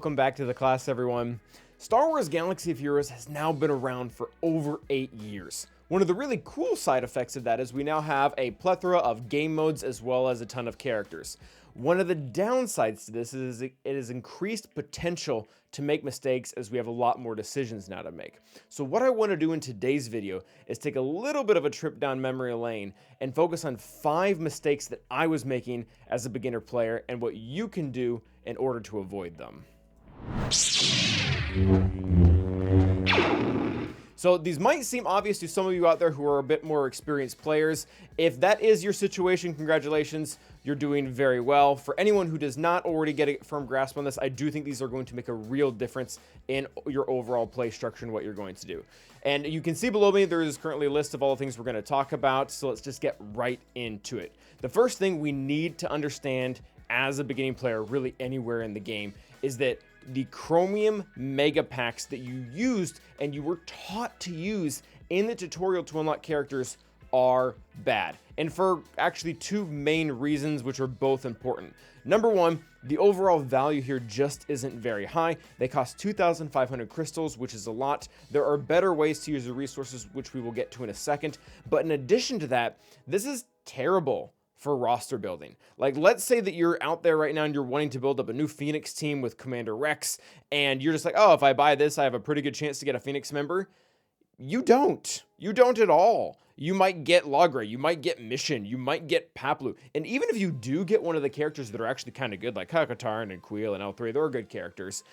welcome back to the class, everyone. Star Wars Galaxy of Heroes has now been around for over 8 years. One of the really cool side effects of that is we now have a plethora of game modes as well as a ton of characters. One of the downsides to this is it has increased potential to make mistakes as we have a lot more decisions now to make. So what I want to do in today's video is take a little bit of a trip down memory lane and focus on 5 mistakes that I was making as a beginner player and what you can do in order to avoid them. So these might seem obvious to some of you out there who are a bit more experienced players. If that is your situation, congratulations, you're doing very well. For anyone who does not already get a firm grasp on this, I do think these are going to make a real difference in your overall play structure and what you're going to do. And you can see below me, there is currently a list of all the things we're going to talk about. So let's just get right into it. The first thing we need to understand as a beginning player, really anywhere in the game, is that the Chromium Mega Packs that you used and you were taught to use in the tutorial to unlock characters are bad. And for actually 2 main reasons, which are both important. Number 1, the overall value here just isn't very high. They cost 2,500 crystals, which is a lot. There are better ways to use the resources, which we will get to in a second. But in addition to that, this is terrible for roster building. Like, let's say that you're out there right now and you're wanting to build up a new Phoenix team with Commander Rex, and you're just like, oh, if I buy this, I have a pretty good chance to get a Phoenix member. You don't. You don't at all. You might get Logray, you might get Mission, you might get Paplu. And even if you do get one of the characters that are actually kind of good, like Kakatarn and Queel and L3, they're good characters.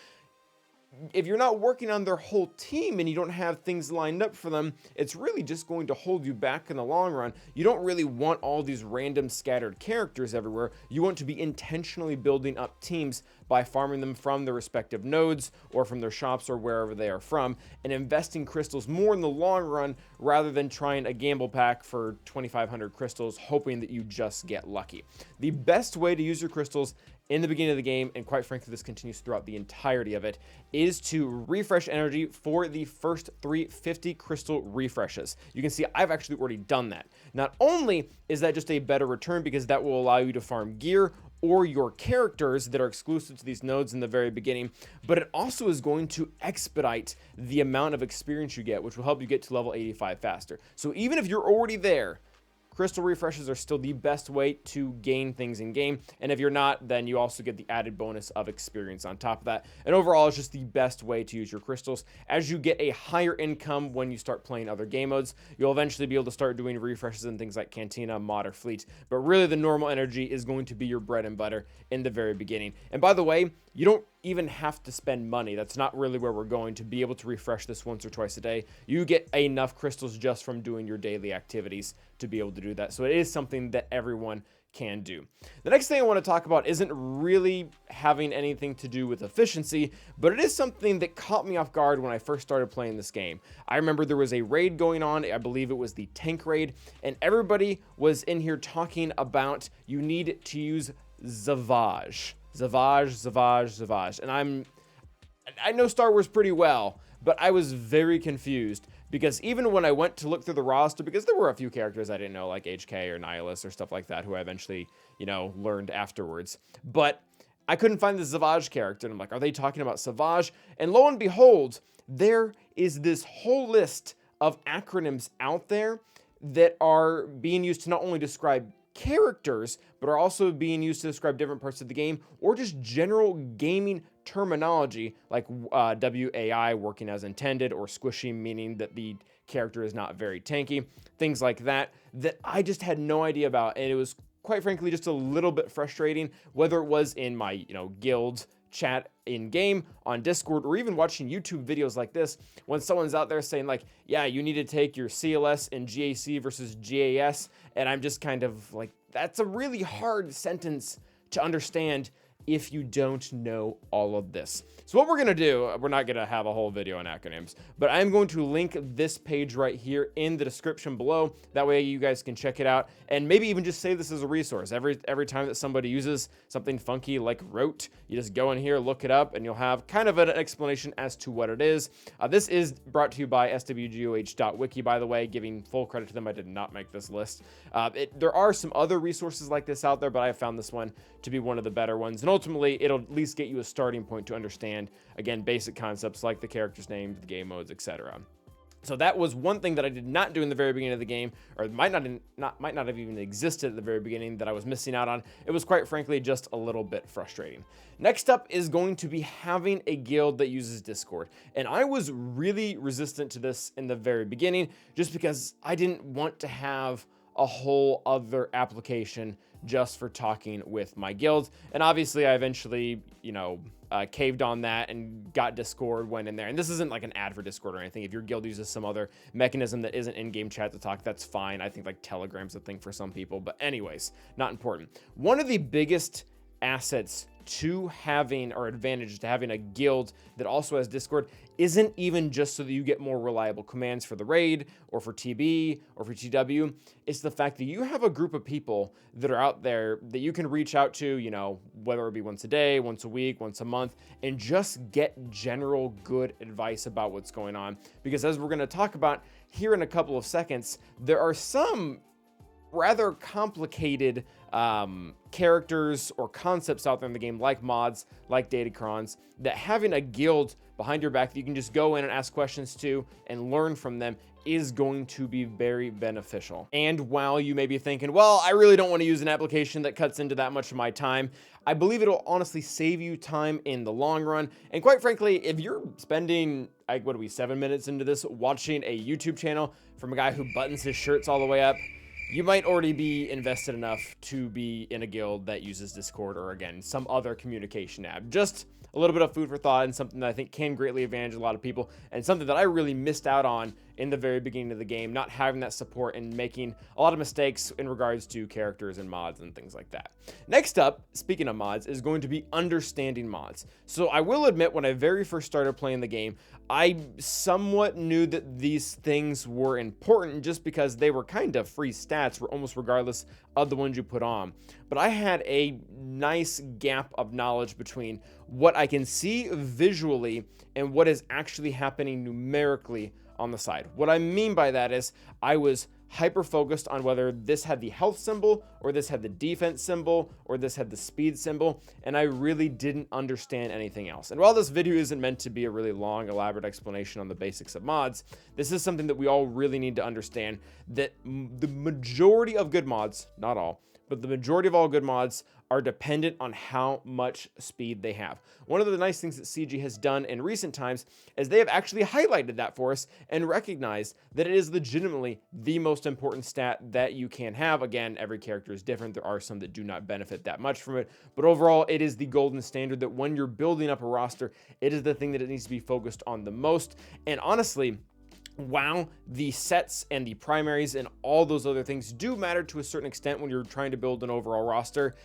If you're not working on their whole team and you don't have things lined up for them, it's really just going to hold you back in the long run. You don't really want all these random scattered characters everywhere. You want to be intentionally building up teams by farming them from their respective nodes or from their shops or wherever they are from, and investing crystals more in the long run rather than trying a gamble pack for 2,500 crystals hoping that you just get lucky. The best way to use your crystals in the beginning of the game, and quite frankly this continues throughout the entirety of it, is to refresh energy for the first 350 crystal refreshes. You can see I've actually already done that. Not only is that just a better return because that will allow you to farm gear or your characters that are exclusive to these nodes in the very beginning, but it also is going to expedite the amount of experience you get, which will help you get to level 85 faster. So even if you're already there, crystal refreshes are still the best way to gain things in game, and if you're not, then you also get the added bonus of experience on top of that. And overall, it's just the best way to use your crystals. As you get a higher income when you start playing other game modes, you'll eventually be able to start doing refreshes in things like Cantina, Mod, or Fleet, but really the normal energy is going to be your bread and butter in the very beginning. And by the way, you don't even have to spend money. That's not really where we're going to be able to refresh this once or twice a day. You get enough crystals just from doing your daily activities to be able to do that. So it is something that everyone can do. The next thing I want to talk about isn't really having anything to do with efficiency, but it is something that caught me off guard when I first started playing this game. I remember there was a raid going on, I believe it was the tank raid, and everybody was in here talking about you need to use SWGOH. SWGOH. And I know Star Wars pretty well, but I was very confused because even when I went to look through the roster, because there were a few characters I didn't know, like HK or Nihilus or stuff like that, who I eventually, learned afterwards. But I couldn't find the SWGOH character, and I'm like, are they talking about SWGOH? And lo and behold, there is this whole list of acronyms out there that are being used to not only describe characters, but are also being used to describe different parts of the game or just general gaming terminology, like WAI, working as intended, or squishy, meaning that the character is not very tanky, things like that I just had no idea about. And it was quite frankly just a little bit frustrating, whether it was in my guild chat in game, on Discord, or even watching YouTube videos like this, when someone's out there saying like, yeah, you need to take your CLS in GAC versus GAS, and I'm just kind of like, that's a really hard sentence to understand if you don't know all of this. So what we're going to do, we're not going to have a whole video on acronyms, but I'm going to link this page right here in the description below. That way you guys can check it out and maybe even just save this as a resource. Every time that somebody uses something funky like rote, you just go in here, look it up, and you'll have kind of an explanation as to what it is. This is brought to you by SWGOH.wiki, by the way, giving full credit to them. I did not make this list. There are some other resources like this out there, but I found this one to be one of the better ones. And ultimately it'll at least get you a starting point to understand, again, basic concepts like the characters' names, the game modes, etc. So that was one thing that I did not do in the very beginning of the game, or might not have even existed at the very beginning, that I was missing out on. It was quite frankly just a little bit frustrating. Next up is going to be having a guild that uses Discord. And I was really resistant to this in the very beginning, just because I didn't want to have a whole other application just for talking with my guild. And obviously I eventually, caved on that and got Discord, went in there. And this isn't like an ad for Discord or anything. If your guild uses some other mechanism that isn't in-game chat to talk, that's fine. I think like Telegram's a thing for some people, but anyways, not important. One of the biggest assets to having, or advantages to having, a guild that also has Discord isn't even just so that you get more reliable commands for the raid or for TB or for TW. It's the fact that you have a group of people that are out there that you can reach out to, whether it be once a day, once a week, once a month, and just get general good advice about what's going on. Because as we're going to talk about here in a couple of seconds, there are some rather complicated characters or concepts out there in the game, like mods, like datacrons, that having a guild behind your back that you can just go in and ask questions to and learn from them is going to be very beneficial. And while you may be thinking, well, I really don't want to use an application that cuts into that much of my time, I believe it'll honestly save you time in the long run. And quite frankly, if you're spending, 7 minutes into this watching a YouTube channel from a guy who buttons his shirts all the way up, you might already be invested enough to be in a guild that uses Discord, or again, some other communication app. Just a little bit of food for thought, and something that I think can greatly advantage a lot of people, and something that I really missed out on in the very beginning of the game, not having that support and making a lot of mistakes in regards to characters and mods and things like that. Next up, speaking of mods, is going to be understanding mods. So I will admit, when I very first started playing the game, I somewhat knew that these things were important just because they were kind of free stats, almost regardless of the ones you put on. But I had a nice gap of knowledge between what I can see visually and what is actually happening numerically on the side. What I mean by that is I was hyper focused on whether this had the health symbol, or this had the defense symbol, or this had the speed symbol, and I really didn't understand anything else. And while this video isn't meant to be a really long, elaborate explanation on the basics of mods, this is something that we all really need to understand, that the majority of good mods, not all, but the majority of all good mods are dependent on how much speed they have. One of the nice things that CG has done in recent times is they have actually highlighted that for us and recognized that it is legitimately the most important stat that you can have. Again, every character is different. There are some that do not benefit that much from it, but overall, it is the golden standard that when you're building up a roster, it is the thing that it needs to be focused on the most. And honestly, while the sets and the primaries and all those other things do matter to a certain extent when you're trying to build an overall roster,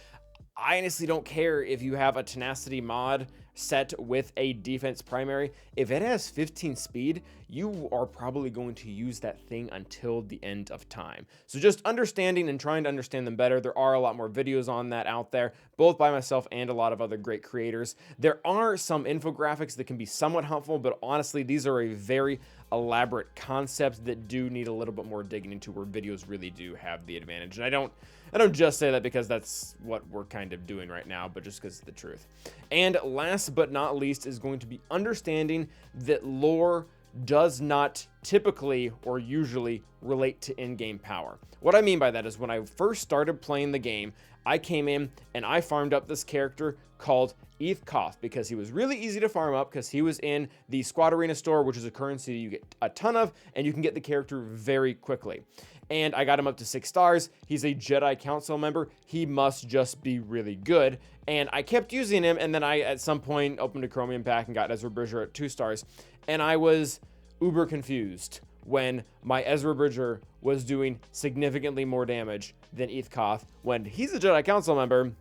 I honestly don't care if you have a tenacity mod set with a defense primary. If it has 15 speed, you are probably going to use that thing until the end of time. So just understanding and trying to understand them better. There are a lot more videos on that out there, both by myself and a lot of other great creators. There are some infographics that can be somewhat helpful, but honestly, these are a very elaborate concept that do need a little bit more digging into, where videos really do have the advantage. And I don't just say that because that's what we're kind of doing right now, but just because it's the truth. And last but not least is going to be understanding that lore does not typically or usually relate to in-game power. What I mean by that is, when I first started playing the game, I came in and I farmed up this character called SWGOH because he was really easy to farm up, because he was in the Squad Arena store, which is a currency you get a ton of, and you can get the character very quickly. And I got him up to 6 stars. He's a Jedi Council member. He must just be really good. And I kept using him, and then I, at some point, opened a Chromium Pack and got Ezra Bridger at 2 stars. And I was uber confused when my Ezra Bridger was doing significantly more damage than SWGOH, when he's a Jedi Council member.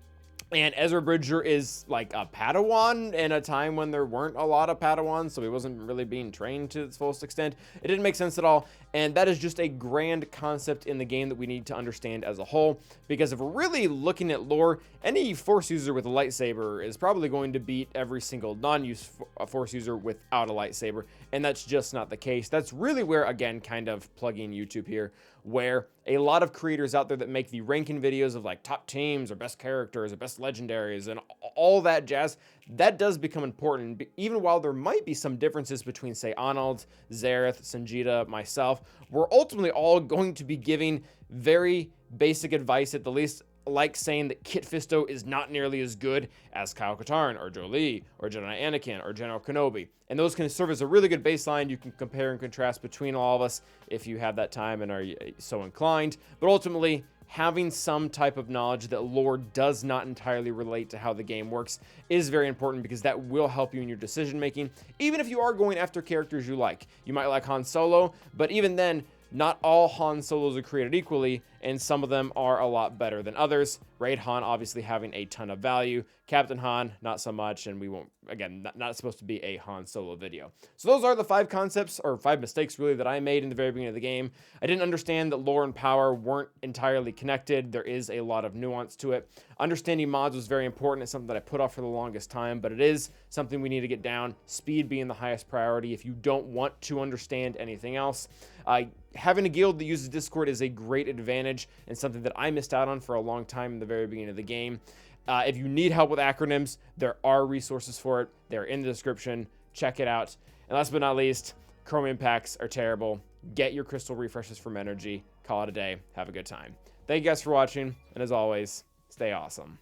And Ezra Bridger is like a Padawan in a time when there weren't a lot of Padawans, so he wasn't really being trained to its fullest extent. It didn't make sense at all. And that is just a grand concept in the game that we need to understand as a whole, because if we're really looking at lore, any Force user with a lightsaber is probably going to beat every single non-use Force user without a lightsaber, and that's just not the case. That's really where, again, kind of plugging YouTube here, where a lot of creators out there that make the ranking videos of like top teams or best characters or best legendaries and all that jazz, that does become important. Even while there might be some differences between, say, Arnold, Zareth, Sanjita, myself, we're ultimately all going to be giving very basic advice at the least, like saying that Kit Fisto is not nearly as good as Kyle Katarn or Jolie or Jedi Anakin or General Kenobi. And those can serve as a really good baseline. You can compare and contrast between all of us if you have that time and are so inclined. But ultimately, having some type of knowledge that lore does not entirely relate to how the game works is very important, because that will help you in your decision making. Even if you are going after characters you like. You might like Han Solo, but even then, not all Han Solos are created equally, and some of them are a lot better than others. Raid Han obviously having a ton of value, Captain Han not so much, and we won't, again, not supposed to be a Han Solo video. So those are the 5 concepts, or 5 mistakes really, that I made in the very beginning of the game. I didn't understand that lore and power weren't entirely connected. There is a lot of nuance to it. Understanding mods was very important. It's something that I put off for the longest time, but it is something we need to get down. Speed being the highest priority if you don't want to understand anything else. Having a guild that uses Discord is a great advantage and something that I missed out on for a long time in the very beginning of the game. If you need help with acronyms, there are resources for it. They're in the description. Check it out. And last but not least, Chromium Packs are terrible. Get your crystal refreshes from energy. Call it a day. Have a good time. Thank you guys for watching, and as always, stay awesome.